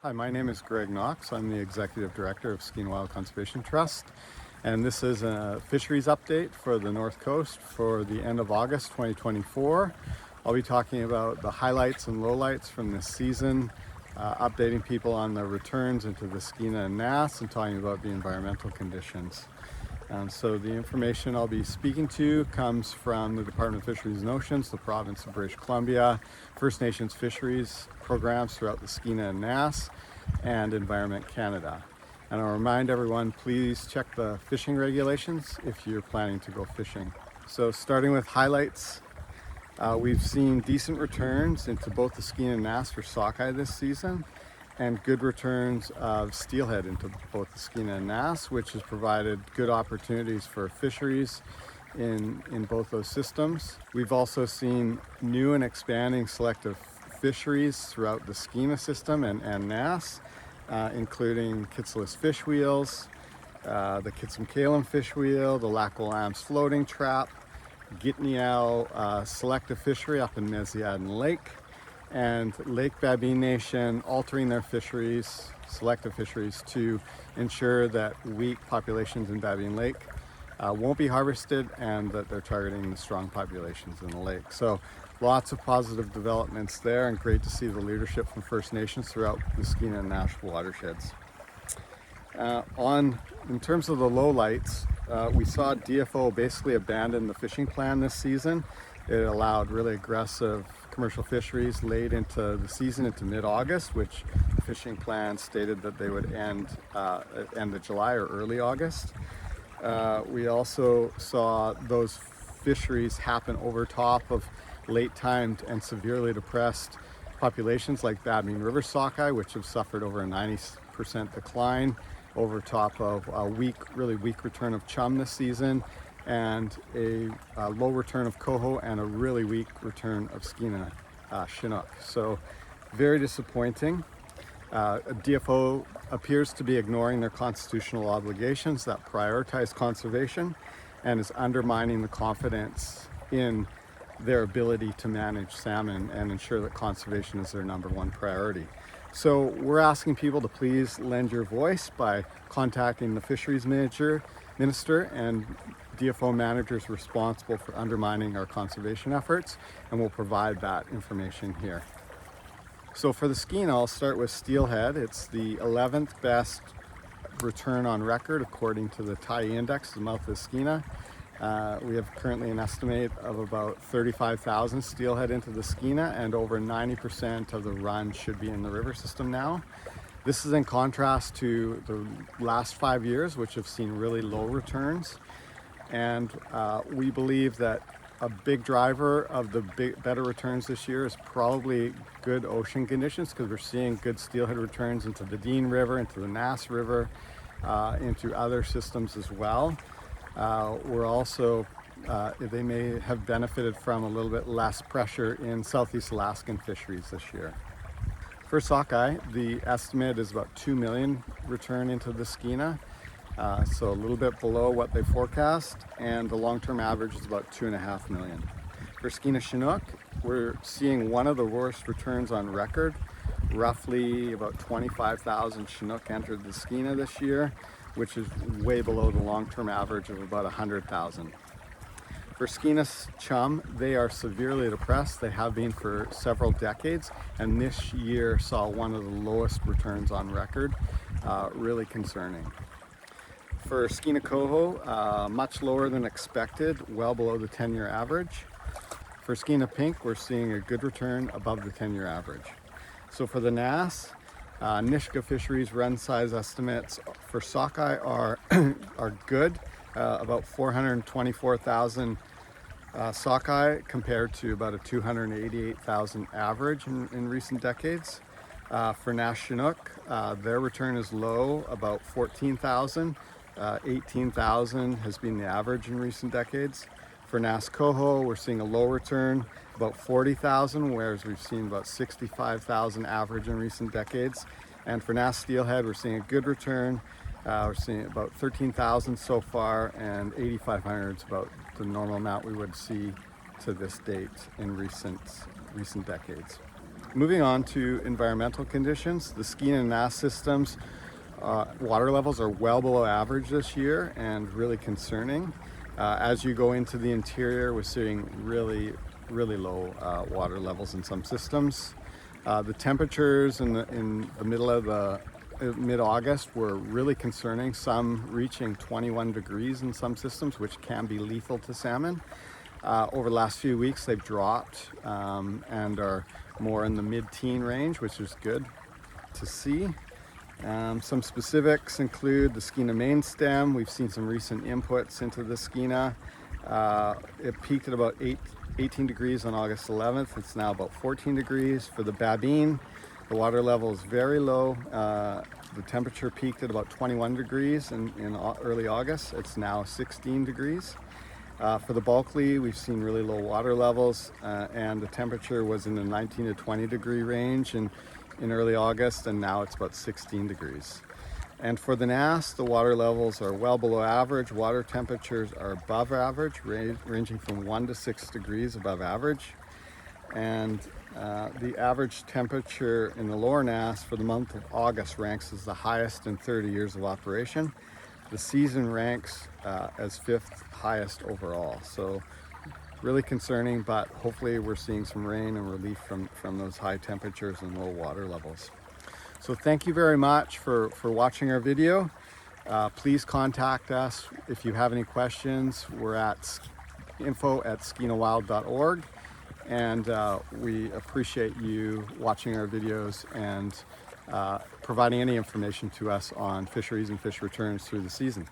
Hi, my name is Greg Knox. I'm the Executive Director of Skeena Wild Conservation Trust, and this is a fisheries update for the North Coast for the end of August 2024. I'll be talking about the highlights and lowlights from this season, updating people on the returns into the Skeena and Nass, and talking about the environmental conditions. So the information I'll be speaking to comes from the Department of Fisheries and Oceans, the province of British Columbia, First Nations fisheries programs throughout the Skeena and Nass, and Environment Canada. And I'll remind everyone, please check the fishing regulations if you're planning to go fishing. So starting with highlights, we've seen decent returns into both the Skeena and Nass for sockeye this season, and good returns of steelhead into both the Skeena and Nass, which has provided good opportunities for fisheries in both those systems. We've also seen new and expanding selective fisheries throughout the Skeena system and Nass, including Kitsalis fish wheels, the Kitsum-Kalem fish wheel, the Lac-Willam's floating trap, Gitnial selective fishery up in Meziadin Lake, and Lake Babine Nation altering their fisheries, selective fisheries, to ensure that weak populations in Babine Lake won't be harvested, and that they're targeting the strong populations in the lake. So lots of positive developments there, and great to see the leadership from First Nations throughout the Skeena and Nass watersheds. In terms of the lowlights, we saw DFO basically abandon the fishing plan this season. It allowed really aggressive commercial fisheries late into the season, into mid-August, which the fishing plan stated that they would end at end of July or early August. We also saw those fisheries happen over top of late-timed and severely depressed populations like Babine River sockeye, which have suffered over a 90% decline, over top of a really weak return of chum this season, and a low return of coho, and a really weak return of Skeena Chinook. So very disappointing. DFO appears to be ignoring their constitutional obligations that prioritize conservation, and is undermining the confidence in their ability to manage salmon and ensure that conservation is their #1 priority. So we're asking people to please lend your voice by contacting the fisheries minister and DFO managers responsible for undermining our conservation efforts, and we'll provide that information here. So for the Skeena, I'll start with steelhead. It's the 11th best return on record according to the TIE index, the mouth of the Skeena. We have currently an estimate of about 35,000 steelhead into the Skeena, and over 90% of the run should be in the river system now. This is in contrast to the last 5 years, which have seen really low returns. And we believe that a big driver of the better returns this year is probably good ocean conditions, because we're seeing good steelhead returns into the Dean River, into the Nass River, into other systems as well. We're also, they may have benefited from a little bit less pressure in Southeast Alaskan fisheries this year. For sockeye, the estimate is about 2 million return into the Skeena, so a little bit below what they forecast, and the long-term average is about 2.5 million. For Skeena Chinook, we're seeing one of the worst returns on record. Roughly about 25,000 Chinook entered the Skeena this year, which is way below the long-term average of about 100,000. For Skeena chum, they are severely depressed. They have been for several decades, and this year saw one of the lowest returns on record, really concerning. For Skeena coho, much lower than expected, well below the 10-year average. For Skeena pink, we're seeing a good return above the 10-year average. So for the Nass, Nisga'a Fisheries run size estimates for sockeye are good, about 424,000 sockeye compared to about a 288,000 average in recent decades. For Nass Chinook, their return is low, about 14,000. 18,000 has been the average in recent decades. For Nass coho, we're seeing a low return, about 40,000, whereas we've seen about 65,000 average in recent decades. And for Nass steelhead, we're seeing a good return. We're seeing about 13,000 so far, and 8,500 is about the normal amount we would see to this date in recent decades. Moving on to environmental conditions, the Skeena and Nass systems water levels are well below average this year and really concerning. As you go into the interior, we're seeing really low water levels in some systems. The temperatures in the middle of the mid-August were really concerning, some reaching 21 degrees in some systems, which can be lethal to salmon. Over the last few weeks, they've dropped and are more in the mid-teen range, which is good to see. Some specifics include the Skeena main stem. We've seen some recent inputs into the Skeena. It peaked at about 18 degrees on August 11th. It's now about 14 degrees. For the Babine, the water level is very low. The temperature peaked at about 21 degrees in early August. It's now 16 degrees. For the Bulkley, we've seen really low water levels and the temperature was in the 19 to 20 degree range in early August, and now it's about 16 degrees. And for the Nass, the water levels are well below average. Water temperatures are above average, ranging from 1 to 6 degrees above average. And the average temperature in the lower Nass for the month of August ranks as the highest in 30 years of operation. The season ranks as 5th highest overall. So really concerning, but hopefully we're seeing some rain and relief from those high temperatures and low water levels. So thank you very much for watching our video. Please contact us if you have any questions. We're at info@skeenawild.org, and we appreciate you watching our videos and providing any information to us on fisheries and fish returns through the season.